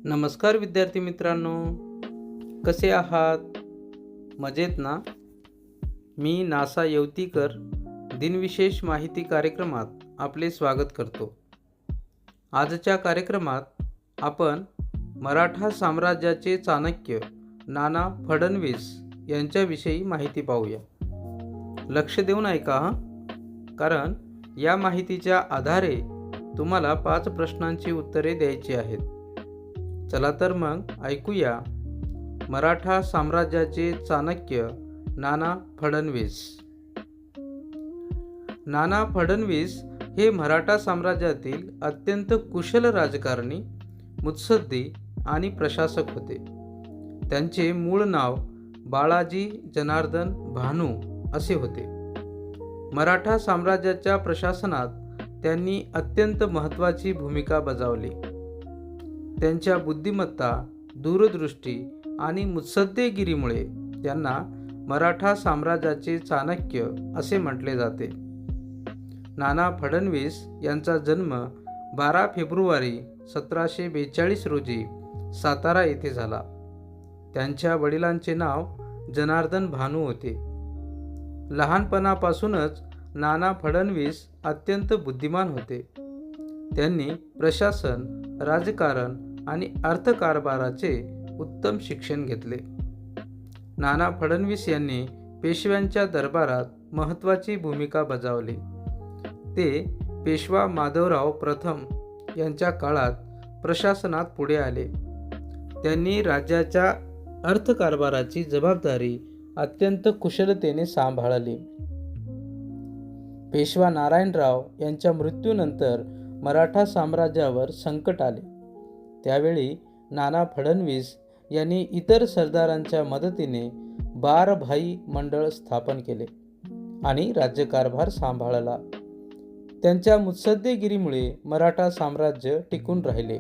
नमस्कार विद्यार्थी मित्रांनो, कसे आहात? मजेत ना? मी नासा येवतीकर दिनविशेष माहिती कार्यक्रमात आपले स्वागत करतो. आजच्या कार्यक्रमात आपण मराठा साम्राज्याचे चाणक्य नाना फडणवीस यांच्याविषयी माहिती पाहूया. लक्ष देऊन ऐका कारण या माहितीच्या आधारे तुम्हाला 5 प्रश्नांची उत्तरे द्यायची आहेत. चला तर मग ऐकूया मराठा साम्राज्याचे चाणक्य नाना फडणवीस. नाना फडणवीस हे मराठा साम्राज्यातील अत्यंत कुशल राजकारणी, मुत्सद्दी आणि प्रशासक होते. त्यांचे मूळ नाव बाळाजी जनार्दन भानू असे होते. मराठा साम्राज्याच्या प्रशासनात त्यांनी अत्यंत महत्त्वाची भूमिका बजावली. त्यांच्या बुद्धिमत्ता, दूरदृष्टी आणि मुत्सद्देगिरीमुळे त्यांना मराठा साम्राज्याचे चाणक्य असे म्हटले जाते. नाना फडणवीस यांचा जन्म 12 फेब्रुवारी 1742 रोजी सातारा येथे झाला. त्यांच्या वडिलांचे नाव जनार्दन भानू होते. लहानपणापासूनच नाना फडणवीस अत्यंत बुद्धिमान होते. त्यांनी प्रशासन, राजकारण आणि अर्थकारभाराचे उत्तम शिक्षण घेतले. नाना फडणवीस यांनी पेशव्यांच्या दरबारात महत्त्वाची भूमिका बजावली. ते पेशवा माधवराव प्रथम यांच्या काळात प्रशासनात पुढे आले. त्यांनी राज्याच्या अर्थकारभाराची जबाबदारी अत्यंत कुशलतेने सांभाळली. पेशवा नारायणराव यांच्या मृत्यूनंतर मराठा साम्राज्यावर संकट आले. त्यावेळी नाना फडणवीस यांनी इतर सरदारांच्या मदतीने बारभाई मंडळ स्थापन केले आणि राज्यकारभार सांभाळला. त्यांच्या मुत्सद्देगिरीमुळे मराठा साम्राज्य टिकून राहिले.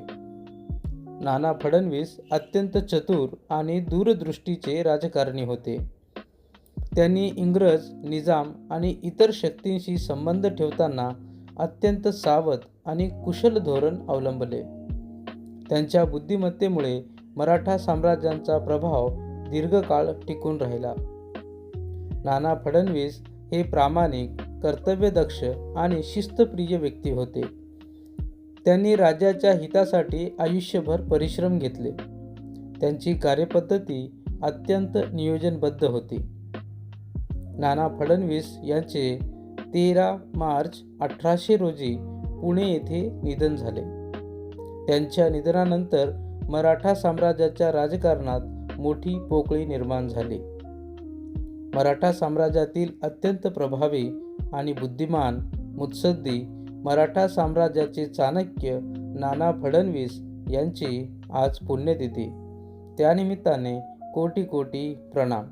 नाना फडणवीस अत्यंत चतुर आणि दूरदृष्टीचे राजकारणी होते. त्यांनी इंग्रज, निजाम आणि इतर शक्तींशी संबंध ठेवताना अत्यंत सावध आणि कुशल धोरण अवलंबले. त्यांच्या बुद्धिमत्तेमुळे मराठा साम्राज्याचा प्रभाव दीर्घकाळ टिकून राहिला. नाना फडणवीस हे प्रामाणिक, कर्तव्यदक्ष आणि शिस्तप्रिय व्यक्ती होते. त्यांनी राज्याच्या हितासाठी आयुष्यभर परिश्रम घेतले. त्यांची कार्यपद्धती अत्यंत नियोजनबद्ध होती. नाना फडणवीस यांचे 13 मार्च 1800 रोजी पुणे येथे निधन झाले. त्यांच्या निधनानंतर मराठा साम्राज्याच्या राजकारणात मोठी पोकळी निर्माण झाली. मराठा साम्राज्यातील अत्यंत प्रभावी आणि बुद्धिमान, मुत्सद्दी मराठा साम्राज्याचे चाणक्य नाना फडणवीस यांची आज पुण्यतिथी. त्यानिमित्ताने कोटी कोटी प्रणाम.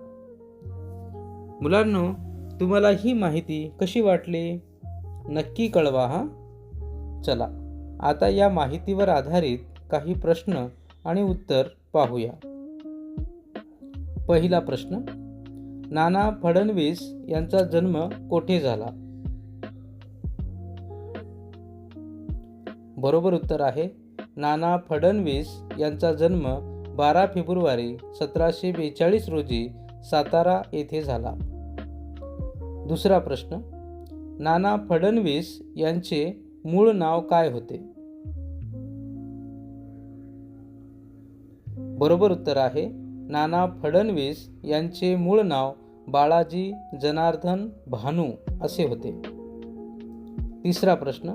मुलांनो, तुम्हाला ही माहिती कशी वाटली? नक्की कळवा चला आता या माहितीवर आधारित काही प्रश्न आणि उत्तर पाहूया. पहिला प्रश्न, नाना फडणवीस यांचा जन्म कोठे झाला? बरोबर उत्तर आहे नाना फडणवीस यांचा जन्म 12 फेब्रुवारी 1742 रोजी सातारा येथे झाला. दुसरा प्रश्न, नाना फडणवीस यांचे मूळ नाव काय होते? बरोबर उत्तर आहे नाना फडणवीस यांचे मूळ नाव बाळाजी जनार्दन भानू असे होते. तिसरा प्रश्न,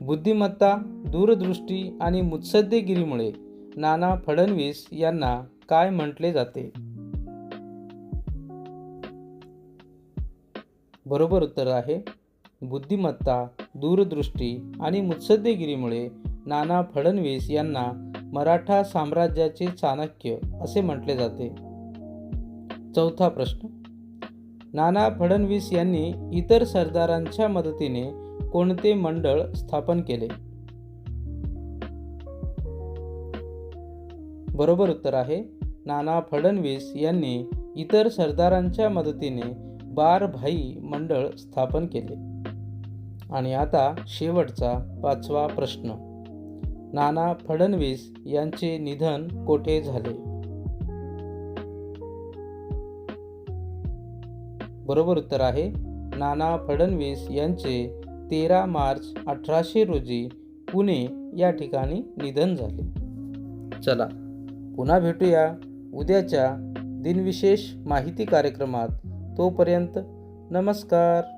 बुद्धिमत्ता, दूरदृष्टी आणि मुत्सद्देगिरीमुळे नाना फडणवीस यांना काय म्हटले जाते? बरोबर उत्तर आहे बुद्धिमत्ता, दूरदृष्टी आणि मुत्सद्देगिरीमुळे नाना फडणवीस यांना मराठा साम्राज्याचे चाणक्य असे म्हटले जाते. चौथा प्रश्न, नाना फडणवीस यांनी इतर सरदारांच्या मदतीने कोणते मंडळ स्थापन केले? बरोबर उत्तर आहे नाना फडणवीस यांनी इतर सरदारांच्या मदतीने बारभाई मंडळ स्थापन केले. आणि आता शेवटचा 5वा प्रश्न, नाना फडणवीस यांचे निधन कोठे झाले? बरोबर उत्तर आहे नाना फडणवीस यांचे 13 मार्च 1800 रोजी पुणे या ठिकाणी निधन झाले. चला पुन्हा भेटूया उद्याच्या दिनविशेष माहिती कार्यक्रमात. तोपर्यंत नमस्कार.